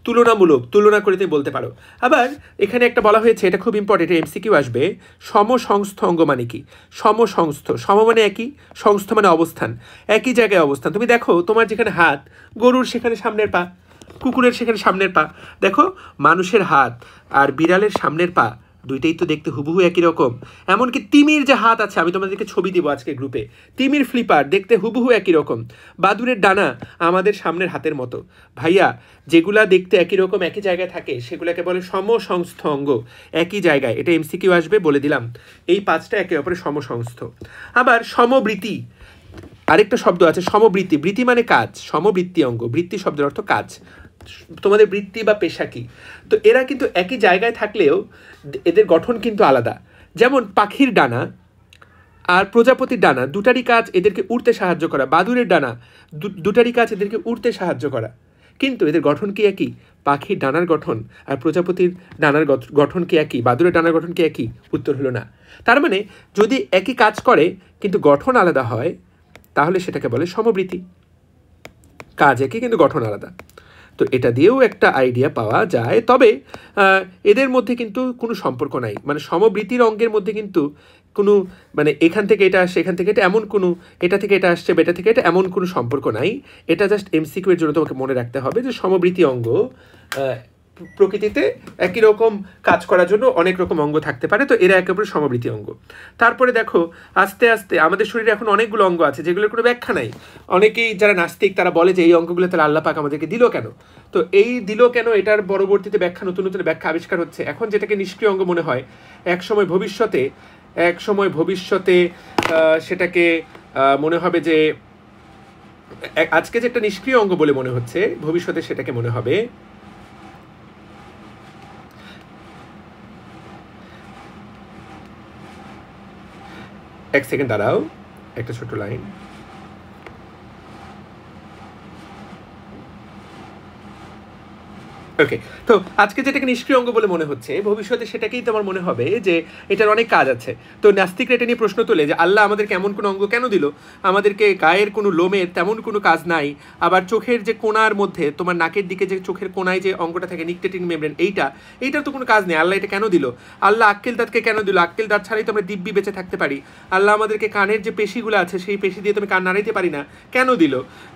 তুলনামূলক, তুলনা করে তুমি বলতে পারো। আবার এখানে একটা বলা হয়েছে, এটা খুব ইম্পর্টেন্ট, এমসিকিউ আসবে। সমসংস্থ অঙ্গ মানে কি? সমসংস্থ, সম মানে একই, সংস্থ মানে অবস্থান, একই জায়গায় অবস্থান। তুমি দেখো তোমার যেখানে হাত, গরুর সেখানে সামনের পা, কুকুরের সেখানে সামনের পা। দেখো মানুষের হাত আর বিড়ালের সামনের পা 2টাই তো দেখতে হুবহু একই রকম। এমনকি তিমির যে হাত আছে, আমি তোমাদেরকে ছবি দিব আজকে গ্রুপে, তিমির ফ্লিপার দেখতে হুবহু একই রকম। বাদুরের ডানা আমাদের সামনের হাতের মতো। ভাইয়া, যেগুলা দেখতে একই রকম, একই জায়গায় থাকে, সেগুলোকে বলে সমসংস্থ অঙ্গ, একই জায়গায়। এটা এমসিকিউ আসবে, বলে দিলাম। এই 5টা একে অপরের সমসংস্থ। আবার সমবৃত্তি, আরেকটা শব্দ আছে সমবৃত্তি। বৃত্তি মানে কাজ, সমবৃত্তি অঙ্গ। বৃত্তি শব্দের অর্থ কাজ। তোমাদের বৃত্তি বা পেশা কি? তো এরা কিন্তু একই জায়গায় থাকলেও এদের গঠন কিন্তু আলাদা। যেমন পাখির ডানা আর প্রজাপতির ডানা, 2টারই কাজ এদেরকে উড়তে সাহায্য করা। বাদুরের ডানা, 2টারই কাজ এদেরকে উড়তে সাহায্য করা, কিন্তু এদের গঠন কি একই? পাখির ডানার গঠন আর প্রজাপতির ডানার গঠন কি একই? বাদুরের ডানার গঠন কি একই? উত্তর হলো না। তার মানে যদি একই কাজ করে কিন্তু গঠন আলাদা হয়, তাহলে সেটাকে বলে সমবৃত্তি। কাজ একই কিন্তু গঠন আলাদা। তো এটা দিয়েও একটা আইডিয়া পাওয়া যায়। তবে এদের মধ্যে কিন্তু কোনো সম্পর্ক নাই, মানে সমবৃত্তির অঙ্গের মধ্যে কিন্তু কোনো, মানে এখান থেকে এটা আসছে, এখান থেকে এটা, এমন কোনো, এটা থেকে এটা আসছে, এটা থেকে এটা, এমন কোনো সম্পর্ক নাই। এটা জাস্ট এমসিকিউ এর জন্য তোমাকে মনে রাখতে হবে যে সমবৃত্তি অঙ্গ প্রকৃতিতে একই রকম কাজ করার জন্য অনেক রকম অঙ্গ থাকতে পারে। তো এরা একেবারে সমবৃত্তি অঙ্গ। তারপরে দেখো আস্তে আস্তে আমাদের শরীরে এখন অনেকগুলো অঙ্গ আছে যেগুলোর কোনো ব্যাখ্যা নাই। অনেকেই যারা নাস্তিক তারা বলে যে এই অঙ্গগুলো তাহলে আল্লাহ পাক আমাদেরকে দিল কেন? তো এই দিল কেন, এটার পরবর্তীতে ব্যাখ্যা, নতুন নতুন ব্যাখ্যা আবিষ্কার হচ্ছে। এখন যেটাকে নিষ্ক্রিয় অঙ্গ মনে হয়, এক সময় ভবিষ্যতে সেটাকে মনে হবে যে আজকে যে একটা নিষ্ক্রিয় অঙ্গ বলে মনে হচ্ছে, ভবিষ্যতে সেটাকে মনে হবে এক সেকেন্ড দাঁড়াও, একটা ছোট লাইন। ওকে, তো আজকে যেটাকে নিষ্ক্রিয় অঙ্গ বলে মনে হচ্ছে, ভবিষ্যতে সেটাকেই তোমার মনে হবে যে এটার অনেক কাজ আছে। তো নাস্তিকরা এটা নিয়ে প্রশ্ন তোলে যে আল্লাহ আমাদেরকে এমন কোনো অঙ্গ কেন দিল, আমাদেরকে গায়ের কোনো লোমের তেমন কোনো কাজ নাই, আবার চোখের যে কোণার মধ্যে তোমার নাকের দিকে যে চোখের কোণায় যে অঙ্গটা থাকে নিকটেটিং মেমব্রেন, এইটার তো কোনো কাজ নেই, আল্লাহ এটা কেন দিল? আল্লাহ আক্কেল দাঁতকে কেন দিল? আক্কেল দাঁত ছাড়াই তো আমরা দিব্যি বেঁচে থাকতে পারি। আল্লাহ আমাদেরকে কানের যে পেশিগুলো আছে সেই পেশি দিয়ে তুমি কান নাড়াইতে পারি না, কেন দিল?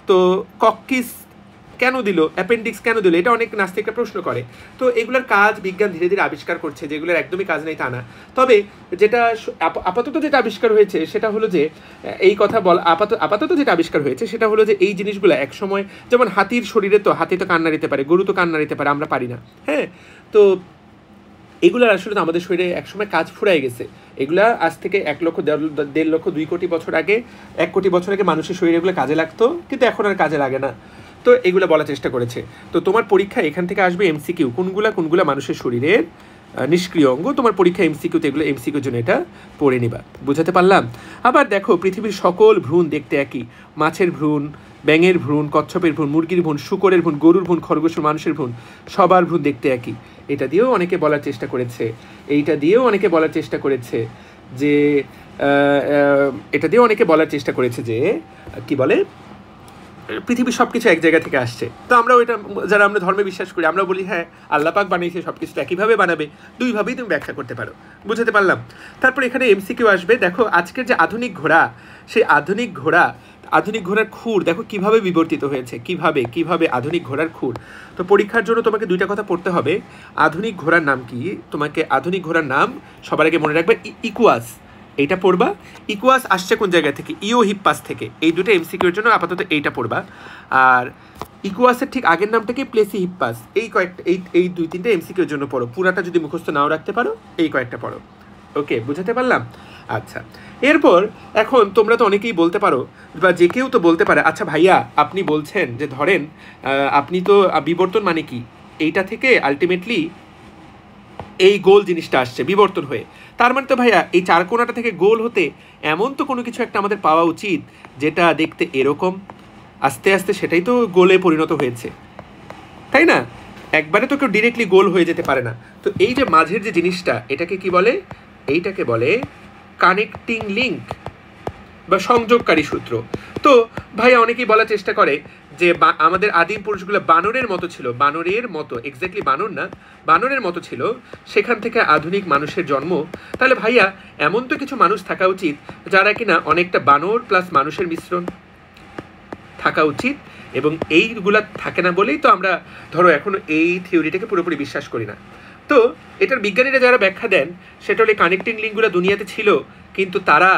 তো কক্কিস কেন দিল, অ্যাপেন্ডিক্স কেন দিল, এটা অনেক নাস্তিকরা প্রশ্ন করে। তো এগুলোর কাজ বিজ্ঞান ধীরে ধীরে আবিষ্কার করছে, যেগুলোর একদমই কাজ নেই তা না। তবে যেটা আপাতত যেটা আবিষ্কার হয়েছে সেটা হলো যে এই কথা বল আপাতত যেটা আবিষ্কার হয়েছে সেটা হলো যে এই জিনিসগুলো একসময়, যেমন হাতির শরীরে তো হাতি তো কান নাড়িতে পারে, গরু তো কান নাড়িতে পারে, আমরা পারি না। হ্যাঁ, তো এগুলোর আসলে তো আমাদের শরীরে একসময় কাজ ফুরাই গেছে। এগুলা আজ থেকে 1 লক্ষ 1.5 লক্ষ 2 কোটি বছর আগে, 1 কোটি বছর আগে মানুষের শরীরে এগুলো কাজে লাগতো, কিন্তু এখন আর কাজে লাগে না। তো এগুলো বলার চেষ্টা করেছে। তো তোমার পরীক্ষা এখান থেকে আসবে এমসিকিউ, কোনগুলা মানুষের শরীরের নিষ্ক্রিয় অঙ্গ। তোমার পরীক্ষা এমসিকিউতে এগুলো এমসিকিউর জন্য এটা পড়ে নিবা। বুঝাতে পারলাম? আবার দেখো, পৃথিবীর সকল ভ্রূণ দেখতে একই। মাছের ভ্রূণ, ব্যাঙের ভ্রূণ, কচ্ছপের ভ্রূণ, মুরগির ভ্রূণ, শুকরের ভ্রূণ, গরুর ভ্রূণ, খরগোশের, মানুষের ভ্রূণ, সবার ভ্রূণ দেখতে একই। এটা দিয়েও অনেকে বলার চেষ্টা করেছে, যে কি বলে, পৃথিবীর সব কিছু এক জায়গা থেকে আসছে। তো আমরাও এটা, যারা আমরা ধর্মে বিশ্বাস করি, আমরা বলি হ্যাঁ আল্লাহ পাক বানিয়েছে, সব কিছু একইভাবে বানাবে, দুইভাবেই তুমি ব্যাখ্যা করতে পারো। বুঝতে পারলাম? তারপর এখানে এমসিকিউ আসবে। দেখো, আজকের যে আধুনিক ঘোড়া, সেই আধুনিক ঘোড়ার খুর দেখো কিভাবে বিবর্তিত হয়েছে, কিভাবে আধুনিক ঘোড়ার খুর। তো পরীক্ষার জন্য তোমাকে 2টা কথা পড়তে হবে। আধুনিক ঘোড়ার নাম কি? তোমাকে আধুনিক ঘোড়ার নাম সবার আগে মনে রাখবে ইকুয়াস, এইটা পড়বা। ইকুয়াস আসছে কোন জায়গা থেকে? ইও হিপ্পাস থেকে। এই 2টা এমসিকিউর জন্য আপাতত এইটা পড়বা। আর ইকুয়াসের ঠিক আগের নামটা কি? প্লেসি হিপ্পাস। এই 2-3টা এমসিকিউর জন্য পড়ো। পুরাটা যদি মুখস্থ নাও রাখতে পারো, এই কয়েকটা পড়ো। ওকে, বুঝাতে পারলাম? আচ্ছা, এরপর এখন তোমরা তো অনেকেই বলতে পারো, বা যে কেউ তো বলতে পারে, আচ্ছা ভাইয়া আপনি বলছেন যে ধরেন আপনি তো বিবর্তন মানে কি, এইটা থেকে আলটিমেটলি এই গোল জিনিসটা আসছে বিবর্তন হয়ে, তার মানে তো ভাইয়া এই 4 কোণাটা থেকে গোল হতে এমন তো কোনো কিছু একটা আমাদের পাওয়া উচিত যেটা দেখতে এরকম, আস্তে আস্তে সেটাই তো গোলে পরিণত হয়েছে, তাই না? একবারে তো কেউ ডিরেক্টলি গোল হয়ে যেতে পারে না। তো এই যে মাঝের যে জিনিসটা, এটাকে কি বলে? এইটাকে বলে কানেক্টিং লিঙ্ক বা সংযোগকারী সূত্র। তো ভাইয়া অনেকেই বলার চেষ্টা করে যে আমাদের আদিম পুরুষগুলো বানরের মতো ছিল, এক্স্যাক্টলি বানর না, বানরের মতো ছিল, সেখান থেকে আধুনিক মানুষের জন্ম। তাহলে ভাইয়া এমন তো কিছু মানুষ থাকা উচিত যারা কিনা অনেকটা বানর প্লাস মানুষের মিশ্রণ থাকা উচিত, এবং এইগুলা থাকে না বলেই তো আমরা ধরো এখনো এই থিওরিটাকে পুরোপুরি বিশ্বাস করি না। তো এটার বিজ্ঞানীরা যারা ব্যাখ্যা দেন সেটা হলে কানেক্টিং লিঙ্কগুলো দুনিয়াতে ছিল, কিন্তু তারা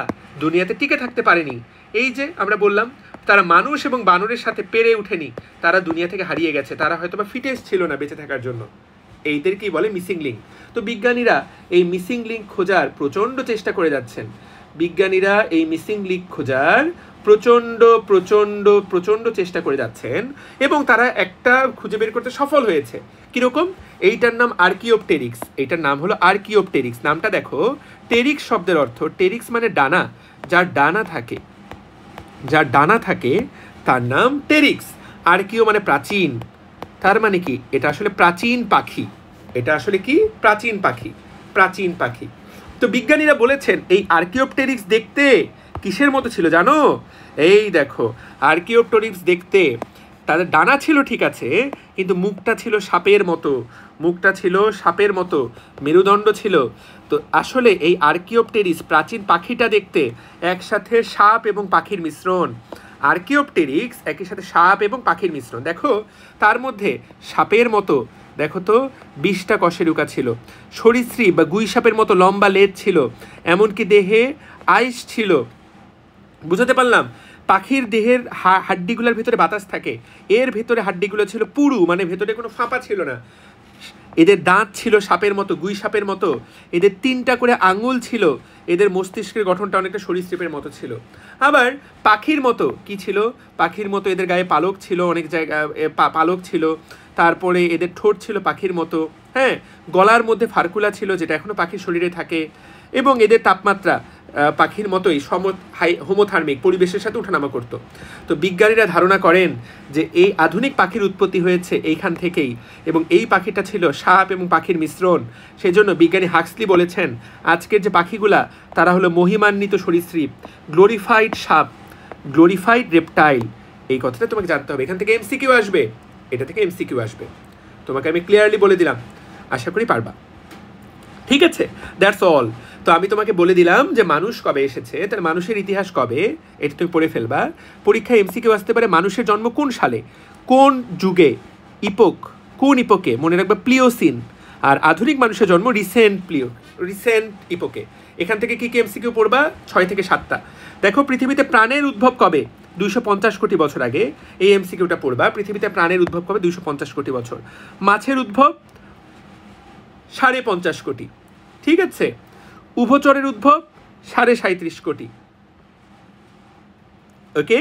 দুনিয়াতে টিকে থাকতে পারেনি। এই যে আমরা বললাম, তারা মানুষ এবং বানরের সাথে পেরে ওঠেনি, তারা দুনিয়া থেকে হারিয়ে গেছে, তারা হয়তো বা ফিটেস্ট ছিল না বেঁচে থাকার জন্য। এইদেরকেই বলে মিসিং লিঙ্ক। তো বিজ্ঞানীরা এই মিসিং লিঙ্ক খোঁজার প্রচণ্ড চেষ্টা করে যাচ্ছেন, প্রচণ্ড চেষ্টা করে যাচ্ছেন, এবং তারা একটা খুঁজে বের করতে সফল হয়েছে। কিরকম? এইটার নাম আর্কিওপটেরিক্স। এইটার নাম হলো আর্কিওপটেরিক্স। নামটা দেখো, টেরিক্স শব্দের অর্থ, টেরিক্স মানে ডানা, যার ডানা থাকে তার নাম টেরিক্স। আর্কিও মানে প্রাচীন, তার মানে কি এটা আসলে প্রাচীন পাখি। তো বিজ্ঞানীরা বলেছেন এই আর্কিওপটেরিক্স দেখতে কিসের মতো ছিল জানো? এই দেখো, আর্কিওপটেরিক্স দেখতে তাদের ডানা ছিল ঠিক আছে, কিন্তু মুখটা ছিল সাপের মতো, মেরুদণ্ড ছিল। তো আসলে এই আর্কিওপটেরিক্স প্রাচীন পাখিটা দেখতে একসাথে সাপ এবং পাখির মিশ্রণ। আর্কিওপটেরিক্স একই সাথে সাপ এবং পাখির মিশ্রণ। দেখো, তার মধ্যে সাপের মতো দেখো তো 20টা কশেরুকা ছিল, সরীসৃপ বা গুই সাপের মতো লম্বা লেজ ছিল, এমনকি দেহে আইস ছিল। বুঝাতে পারলাম? পাখির দেহের হাড্ডিগুলোর ভিতরে বাতাস থাকে, এর ভেতরে হাড্ডিগুলো ছিল পুরু, মানে ভেতরে কোনো ফাঁপা ছিল না। এদের দাঁত ছিল সাপের মতো, গুই সাপের মতো, এদের 3টা করে আঙুল ছিল, এদের মস্তিষ্কের গঠনটা অনেকটা সরীসৃপের মতো ছিল। আবার পাখির মতো কি ছিল? পাখির মতো এদের গায়ে পালক ছিল, অনেক জায়গায় পালক ছিল। তারপরে এদের ঠোঁট ছিল পাখির মতো, হ্যাঁ, গলার মধ্যে ফার্কুলা ছিল, যেটা এখনো পাখির শরীরে থাকে, এবং এদের তাপমাত্রা পাখির মতোই হোমোথার্মিক পরিবেশের সাথে ওঠানামা করত। তো বিজ্ঞানীরা ধারণা করেন যে এই আধুনিক পাখির উৎপত্তি হয়েছে এইখান থেকেই, এবং এই পাখিটা ছিল সাপ এবং পাখির মিশ্রণ। সেই জন্য বিজ্ঞানী হাক্সলি বলেছেন আজকের যে পাখিগুলা তারা হলো মহিমান্বিত সরীসৃপ, গ্লোরিফাইড সাপ, গ্লোরিফাইড রেপটাইল। এই কথাটা তোমাকে জানতে হবে। এখান থেকে এমসিকিউ আসবে, এটা থেকে এমসিকিউ আসবে, তোমাকে আমি ক্লিয়ারলি বলে দিলাম, আশা করি পারবা। ঠিক আছে, দ্যাটস অল। তো আমি তোমাকে বলে দিলাম যে মানুষ কবে এসেছে, তার মানুষের ইতিহাস কবে, এটা তুমি পড়ে ফেলবা। পরীক্ষায় এমসিকিউ আসতে পারে মানুষের জন্ম কোন সালে, কোন যুগে, ইপোক, কোন ইপোকে, মনে রাখবা প্লিওসিন। আর আধুনিক মানুষের জন্ম রিসেন্ট ইপোকে। এখান থেকে কি কি এমসিকিউ পড়বা? 6 থেকে 7টা। দেখো পৃথিবীতে প্রাণের উদ্ভব কবে? 250 কোটি বছর আগে। এই এমসিকিউটা পড়বা, পৃথিবীতে প্রাণের উদ্ভব কবে? 250 কোটি বছর। মাছের উদ্ভব 50.5 কোটি। ঠিক আছে, উভচরের উদ্ভব 37.5 কোটি। ওকে,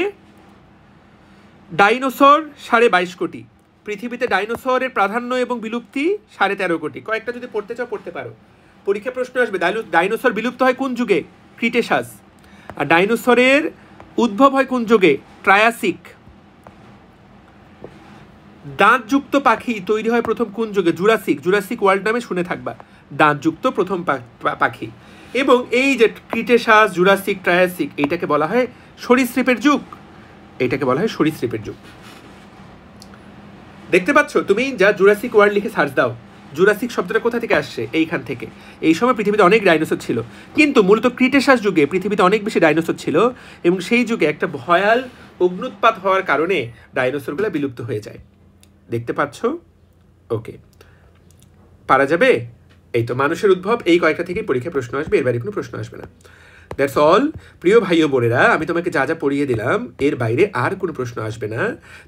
ডাইনোসর 22.5 কোটি। পৃথিবীতে ডাইনোসরের প্রাধান্য এবং বিলুপ্তি 13.5 কোটি। কয়েকটা যদি পড়তে চাও পড়তে পারো, পরীক্ষা প্রশ্ন আসবে। ডাইনোসর বিলুপ্ত হয় কোন যুগে? ক্রিটেশাস। আর ডাইনোসরের উদ্ভব হয় কোন যুগে? ট্রায়াসিক। দাঁতযুক্ত পাখি তৈরি হয় প্রথম কোন যুগে? জুরাসিক ওয়ার্ল্ড নামে শুনে থাকবা, দাঁতযুক্ত প্রথম পাখি। এবং এই যে ক্রিটেশাস, জুরাসিক, ট্রায়াসিক, এইটাকে বলা হয় সরীসৃপের যুগ, এইটাকে বলা হয় সরীসৃপের যুগ। দেখতে পাচ্ছ তুমি, যা জুরাসিক ওয়ার্ল্ড লিখে সার্চ দাও, জুরাসিক শব্দটা কোথা থেকে আসছে? এইখান থেকে। এই সময় পৃথিবীতে অনেক ডাইনোসর ছিল, কিন্তু মূলত ক্রিটেশাস যুগে পৃথিবীতে অনেক বেশি ডাইনোসর ছিল, এবং সেই যুগে একটা ভয়াল অগ্নুৎপাত হওয়ার কারণে ডাইনোসরগুলো বিলুপ্ত হয়ে যায়। দেখতে পাচ্ছ? ওকে, পারা যাবে? এই তো মানুষের উদ্ভব, এই কয়েকটা থেকেই পরীক্ষায় প্রশ্ন আসবে, এর বাইরে কোনো প্রশ্ন আসবে না। That's all. প্রিয় ভাই ও বোনেরা, আমি তোমাকে যা যা পড়িয়ে দিলাম এর বাইরে আর কোনো প্রশ্ন আসবে না।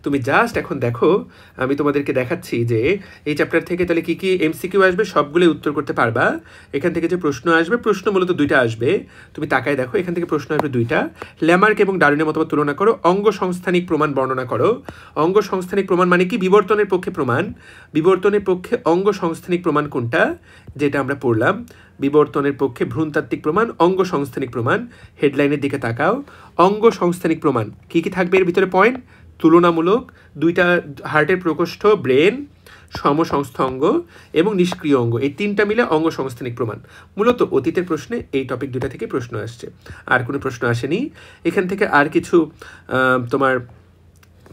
তুমি জাস্ট এখন দেখো, আমি তোমাদেরকে দেখাচ্ছি যে এই চ্যাপ্টার থেকে তাহলে কী কী এমসিকিউ আসবে, সবগুলোই উত্তর করতে পারবা। এখান থেকে যে প্রশ্ন আসবে, প্রশ্ন মূলত 2টা আসবে। তুমি তাকায় দেখো, এখান থেকে প্রশ্ন আসবে 2টা। ল্যামার্ক এবং ডারউইনের মতবাদ তুলনা করো, অঙ্গ সংস্থানিক প্রমাণ বর্ণনা করো। অঙ্গ সংস্থানিক প্রমাণ মানে কি? বিবর্তনের পক্ষে প্রমাণ। বিবর্তনের পক্ষে অঙ্গ সংস্থানিক প্রমাণ কোনটা? যেটা আমরা পড়লাম, বিবর্তনের পক্ষে ভ্রূণতাত্ত্বিক প্রমাণ, অঙ্গ সংস্থানিক প্রমাণ। হেডলাইনের দিকে তাকাও। অঙ্গ সংস্থানিক প্রমাণ কি কি থাকবে এর ভিতরে? পয়েন্ট তুলনামূলক, 2টা হার্টের প্রকোষ্ঠ, ব্রেন, সমসংস্থ অঙ্গ এবং নিষ্ক্রিয় অঙ্গ, এই 3টা মিলে অঙ্গ সংস্থানিক প্রমাণ। মূলত অতীতের প্রশ্নে এই টপিক 2টা থেকে প্রশ্ন আসছে, আর কোনো প্রশ্ন আসেনি। এখান থেকে আর কিছু তোমার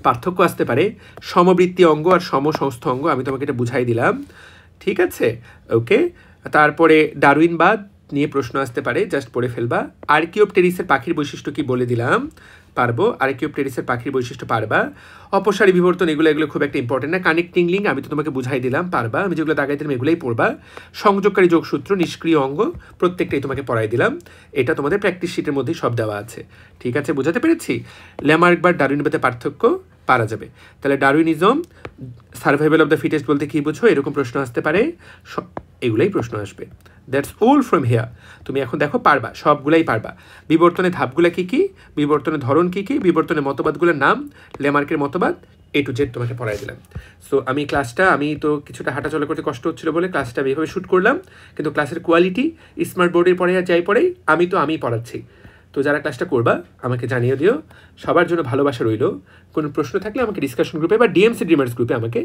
পার্থক্য আসতে পারে, সমবৃত্তি অঙ্গ আর সমসংস্থ অঙ্গ, আমি তোমাকে এটা বুঝাই দিলাম। ঠিক আছে, ওকে। তারপরে ডারউইনবাদ নিয়ে প্রশ্ন আসতে পারে, জাস্ট পড়ে ফেলবা। আর্কিওপটেরিসের পাখির বৈশিষ্ট্য কি বলে দিলাম, পারবো। আর্কিওপটেরিসের পাখির বৈশিষ্ট্য পারবা। অপসারী বিবর্তন, এগুলো খুব একটা ইম্পর্টেন্ট না। কানেক্টিং লিঙ্ক আমি তো তোমাকে বুঝাই দিলাম, পারবা। আমি যেগুলো দাগাই দিলাম এগুলোই পড়বা। সংযোগকারী যোগসূত্র, নিষ্ক্রিয় অঙ্গ, প্রত্যেকটাই তোমাকে পড়াই দিলাম। এটা তোমাদের প্র্যাকটিস শিটের মধ্যেই সব দেওয়া আছে। ঠিক আছে, বোঝাতে পেরেছি? ল্যামার্ক বা ডারউইনবাদের পার্থক্য পারা যাবে। তাহলে Darwinism, survival of the fittest বলতে কী বুঝো, এরকম প্রশ্ন আসতে পারে, এগুলাই প্রশ্ন আসবে। That's all from here. তুমি এখন দেখো পারবা, সবগুলাই পারবা। বিবর্তনের ধাপগুলো কী কী, বিবর্তনের ধরন কী কী, বিবর্তনের মতবাদগুলোর নাম, ল্যামার্কের মতবাদ, A to Z তোমাকে পড়াই দিলাম। সো আমি তো কিছুটা হাঁটাচলা করতে কষ্ট হচ্ছিলো বলে ক্লাসটা আমি এভাবে শ্যুট করলাম, কিন্তু ক্লাসের কোয়ালিটি স্মার্ট বোর্ডের পড়ে আর যাই পড়েই আমিই পড়াচ্ছি। তো যারা ক্লাসটা করবা আমাকে জানিয়ে দিও। সবার জন্য ভালোবাসা রইল। কোনো প্রশ্ন থাকলে আমাকে ডিসকাশন গ্রুপে বা ডিএমসি ড্রিমার্স গ্রুপে আমাকে